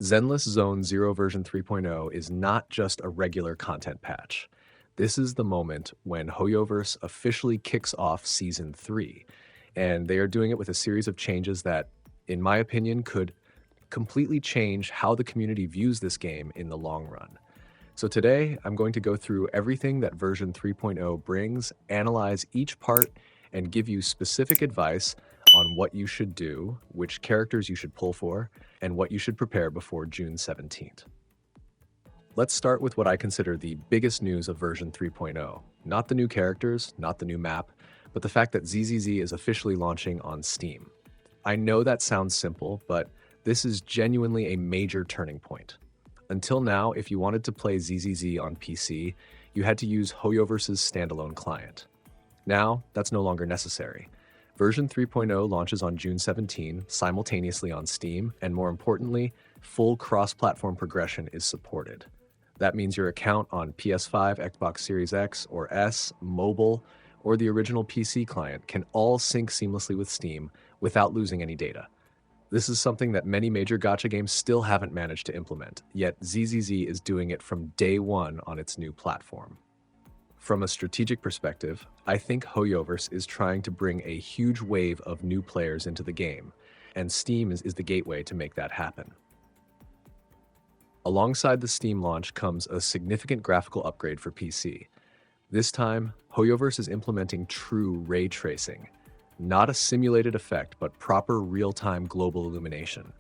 Zenless Zone Zero version 3.0 is not just a regular content patch. This is the moment when HoYoverse officially kicks off Season 3, and they are doing it with a series of changes that, in my opinion, could completely change how the community views this game in the long run. So today, I'm going to go through everything that version 3.0 brings, analyze each part, and give you specific advice on what you should do, which characters you should pull for, and what you should prepare before June 17th. Let's start with what I consider the biggest news of version 3.0. Not the new characters, not the new map, but the fact that ZZZ is officially launching on Steam. I know that sounds simple, but this is genuinely a major turning point. Until now, if you wanted to play ZZZ on PC, you had to use HoYoverse's standalone client. Now, that's no longer necessary. Version 3.0 launches on June 17, simultaneously on Steam, and more importantly, full cross-platform progression is supported. That means your account on PS5, Xbox Series X or S, mobile, or the original PC client can all sync seamlessly with Steam without losing any data. This is something that many major gacha games still haven't managed to implement, yet ZZZ is doing it from day one on its new platform. From a strategic perspective, I think HoYoverse is trying to bring a huge wave of new players into the game, and Steam is the gateway to make that happen. Alongside the Steam launch comes a significant graphical upgrade for PC. This time, HoYoverse is implementing true ray tracing. Not a simulated effect, but proper real-time global illumination.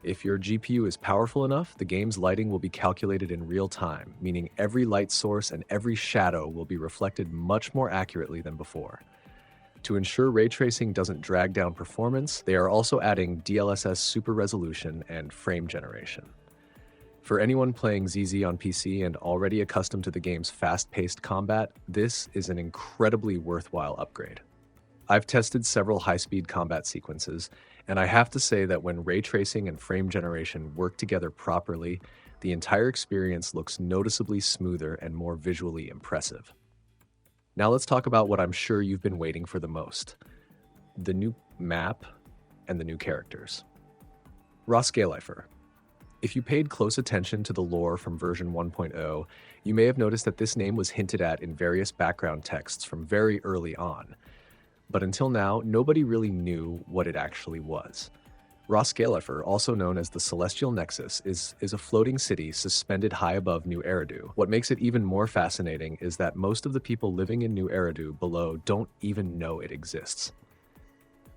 If your GPU is powerful enough, the game's lighting will be calculated in real time, meaning every light source and every shadow will be reflected much more accurately than before. To ensure ray tracing doesn't drag down performance, they are also adding DLSS Super Resolution and frame generation. For anyone playing ZZ on PC and already accustomed to the game's fast-paced combat, this is an incredibly worthwhile upgrade. I've tested several high-speed combat sequences, and I have to say that when ray tracing and frame generation work together properly, the entire experience looks noticeably smoother and more visually impressive. Now let's talk about what I'm sure you've been waiting for the most: the new map and the new characters. Roscaelifer. If you paid close attention to the lore from version 1.0, you may have noticed that this name was hinted at in various background texts from very early on. But until now, nobody really knew what it actually was. Roscaelifer, also known as the Celestial Nexus, is a floating city suspended high above New Eridu. What makes it even more fascinating is that most of the people living in New Eridu below don't even know it exists.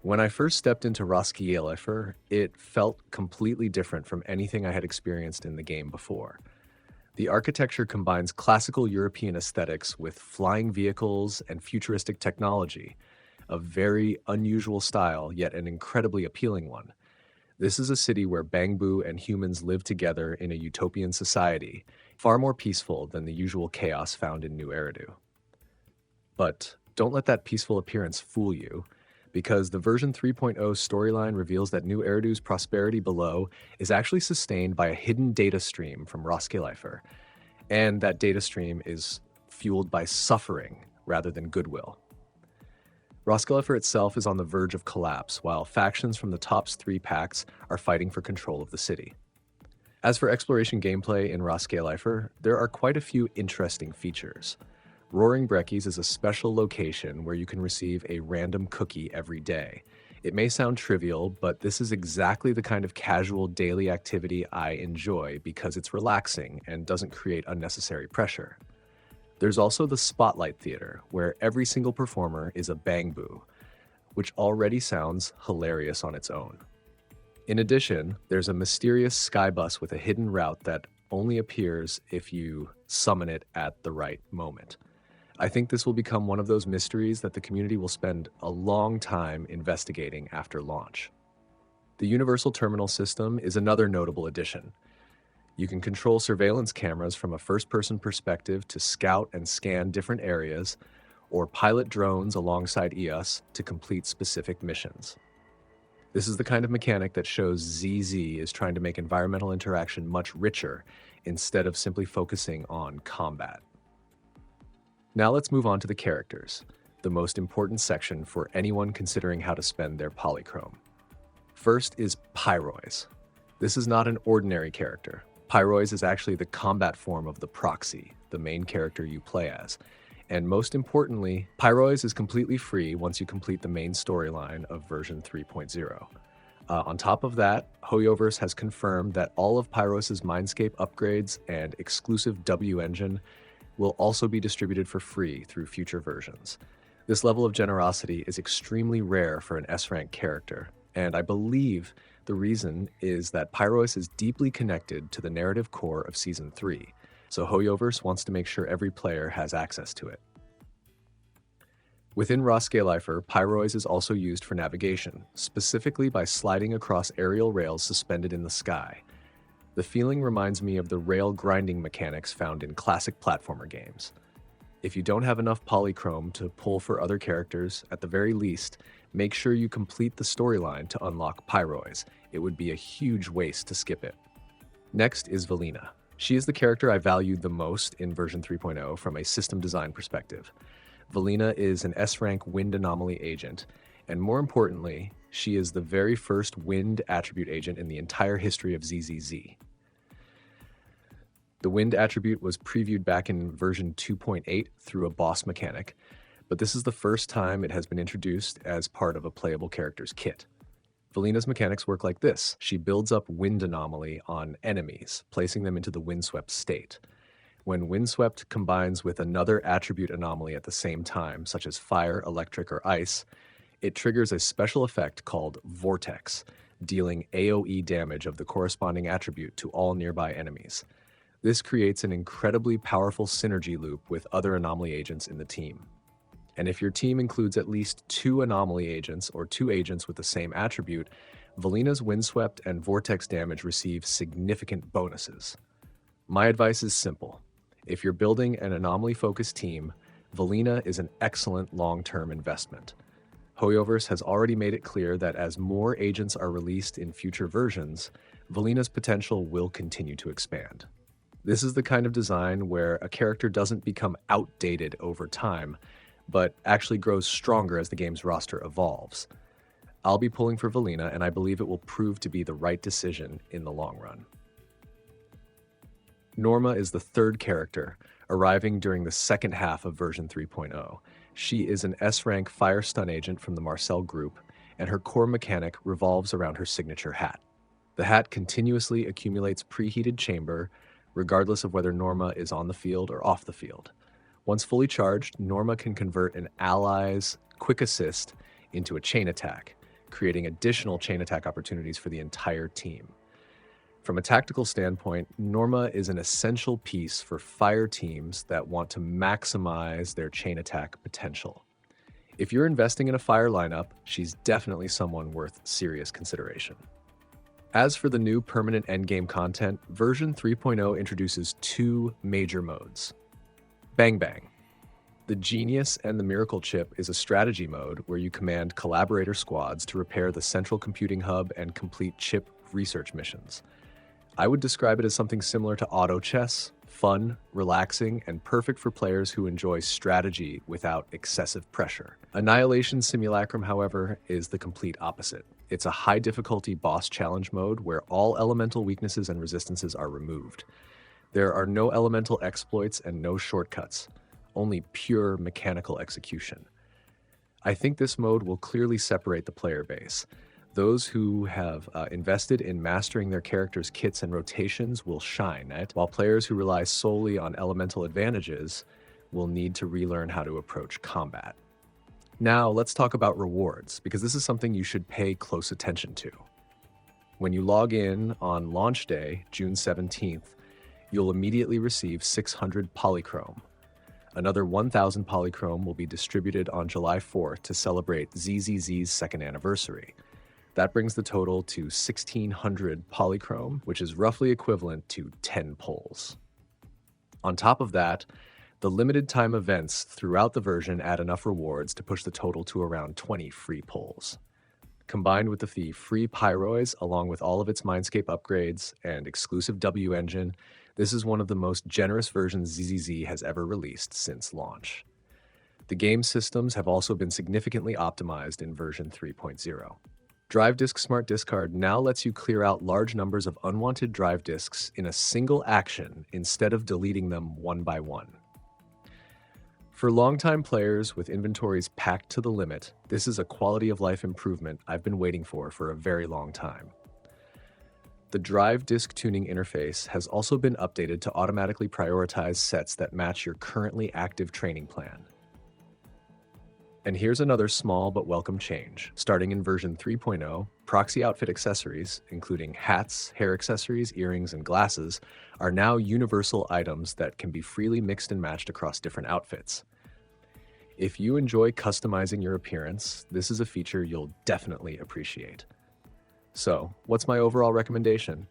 When I first stepped into Roscaelifer, it felt completely different from anything I had experienced in the game before. The architecture combines classical European aesthetics with flying vehicles and futuristic technology, a very unusual style, yet an incredibly appealing one. This is a city where Bangbu and humans live together in a utopian society, far more peaceful than the usual chaos found in New Eridu. But don't let that peaceful appearance fool you, because the version 3.0 storyline reveals that New Eridu's prosperity below is actually sustained by a hidden data stream from Roscaelifer, and that data stream is fueled by suffering rather than goodwill. Roscaelifer itself is on the verge of collapse, while factions from the top 3 packs are fighting for control of the city. As for exploration gameplay in Roscaelifer, there are quite a few interesting features. Roaring Breckies is a special location where you can receive a random cookie every day. It may sound trivial, but this is exactly the kind of casual daily activity I enjoy because it's relaxing and doesn't create unnecessary pressure. There's also the Spotlight Theater, where every single performer is a Bangbu, which already sounds hilarious on its own. In addition, there's a mysterious skybus with a hidden route that only appears if you summon it at the right moment. I think this will become one of those mysteries that the community will spend a long time investigating after launch. The Universal Terminal System is another notable addition. You can control surveillance cameras from a first-person perspective to scout and scan different areas, or pilot drones alongside EOS to complete specific missions. This is the kind of mechanic that shows ZZ is trying to make environmental interaction much richer instead of simply focusing on combat. Now let's move on to the characters, the most important section for anyone considering how to spend their polychrome. First is Pyrois. This is not an ordinary character. Pyrois is actually the combat form of the Proxy, the main character you play as. And most importantly, Pyrois is completely free once you complete the main storyline of version 3.0. On top of that, HoYoverse has confirmed that all of Pyrois' Mindscape upgrades and exclusive W engine will also be distributed for free through future versions. This level of generosity is extremely rare for an S-Rank character, and I believe the reason is that Pyrois is deeply connected to the narrative core of Season 3, so HoYoverse wants to make sure every player has access to it. Within Roscaelifer, Pyrois is also used for navigation, specifically by sliding across aerial rails suspended in the sky. The feeling reminds me of the rail grinding mechanics found in classic platformer games. If you don't have enough polychrome to pull for other characters, at the very least, make sure you complete the storyline to unlock Pyrois. It would be a huge waste to skip it. Next is Velina. She is the character I valued the most in version 3.0 from a system design perspective. Velina is an S-Rank Wind Anomaly Agent, and more importantly, she is the very first wind attribute agent in the entire history of ZZZ. The wind attribute was previewed back in version 2.8 through a boss mechanic, but this is the first time it has been introduced as part of a playable character's kit. Velina's mechanics work like this. She builds up wind anomaly on enemies, placing them into the windswept state. When windswept combines with another attribute anomaly at the same time, such as fire, electric, or ice, it triggers a special effect called Vortex, dealing AoE damage of the corresponding attribute to all nearby enemies. This creates an incredibly powerful synergy loop with other anomaly agents in the team. And if your team includes at least 2 anomaly agents or 2 agents with the same attribute, Velina's windswept and vortex damage receive significant bonuses. My advice is simple. If you're building an anomaly-focused team, Velina is an excellent long-term investment. HoYoverse has already made it clear that as more agents are released in future versions, Velina's potential will continue to expand. This is the kind of design where a character doesn't become outdated over time, but actually grows stronger as the game's roster evolves. I'll be pulling for Velina, and I believe it will prove to be the right decision in the long run. Norma is the third character, arriving during the second half of version 3.0. She is an S-Rank fire stun agent from the Marcel Group, and her core mechanic revolves around her signature hat. The hat continuously accumulates preheated chamber, regardless of whether Norma is on the field or off the field. Once fully charged, Norma can convert an ally's quick assist into a chain attack, creating additional chain attack opportunities for the entire team. From a tactical standpoint, Norma is an essential piece for fire teams that want to maximize their chain attack potential. If you're investing in a fire lineup, she's definitely someone worth serious consideration. As for the new permanent endgame content, version 3.0 introduces 2 major modes. Bang Bang. The Genius and the Miracle Chip is a strategy mode where you command collaborator squads to repair the central computing hub and complete chip research missions. I would describe it as something similar to auto chess, fun, relaxing, and perfect for players who enjoy strategy without excessive pressure. Annihilation Simulacrum, however, is the complete opposite. It's a high difficulty boss challenge mode where all elemental weaknesses and resistances are removed. There are no elemental exploits and no shortcuts, only pure mechanical execution. I think this mode will clearly separate the player base. Those who have invested in mastering their characters' kits and rotations will shine, while players who rely solely on elemental advantages will need to relearn how to approach combat. Now, let's talk about rewards, because this is something you should pay close attention to. When you log in on launch day, June 17th, you'll immediately receive 600 polychrome. Another 1,000 polychrome will be distributed on July 4th to celebrate ZZZ's second anniversary. That brings the total to 1,600 polychrome, which is roughly equivalent to 10 pulls. On top of that, the limited time events throughout the version add enough rewards to push the total to around 20 free pulls. Combined with the free Pyrois, along with all of its Mindscape upgrades and exclusive W engine, this is one of the most generous versions ZZZ has ever released since launch. The game systems have also been significantly optimized in version 3.0. Drive Disk Smart Discard now lets you clear out large numbers of unwanted drive disks in a single action instead of deleting them one by one. For longtime players with inventories packed to the limit, this is a quality of life improvement I've been waiting for a very long time. The drive disk tuning interface has also been updated to automatically prioritize sets that match your currently active training plan. And here's another small but welcome change. Starting in version 3.0, proxy outfit accessories, including hats, hair accessories, earrings, and glasses, are now universal items that can be freely mixed and matched across different outfits. If you enjoy customizing your appearance, this is a feature you'll definitely appreciate. So, what's my overall recommendation?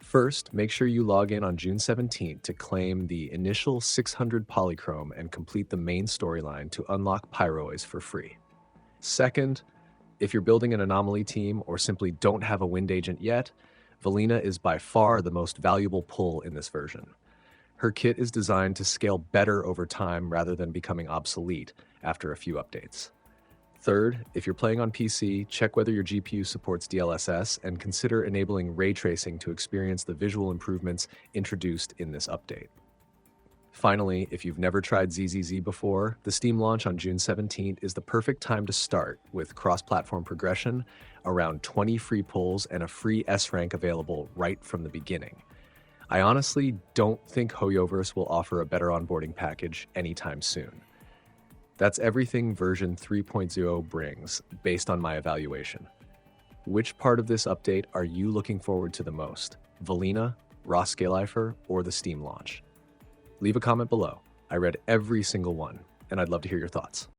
First, make sure you log in on June 17th to claim the initial 600 polychrome and complete the main storyline to unlock Pyrois for free. Second, if you're building an anomaly team or simply don't have a wind agent yet, Velina is by far the most valuable pull in this version. Her kit is designed to scale better over time rather than becoming obsolete after a few updates. Third, if you're playing on PC, check whether your GPU supports DLSS and consider enabling ray tracing to experience the visual improvements introduced in this update. Finally, if you've never tried ZZZ before, the Steam launch on June 17th is the perfect time to start with cross-platform progression, around 20 free pulls, and a free S-Rank available right from the beginning. I honestly don't think HoYoverse will offer a better onboarding package anytime soon. That's everything version 3.0 brings, based on my evaluation. Which part of this update are you looking forward to the most? Velina, Roscaelifer, or the Steam launch? Leave a comment below. I read every single one, and I'd love to hear your thoughts.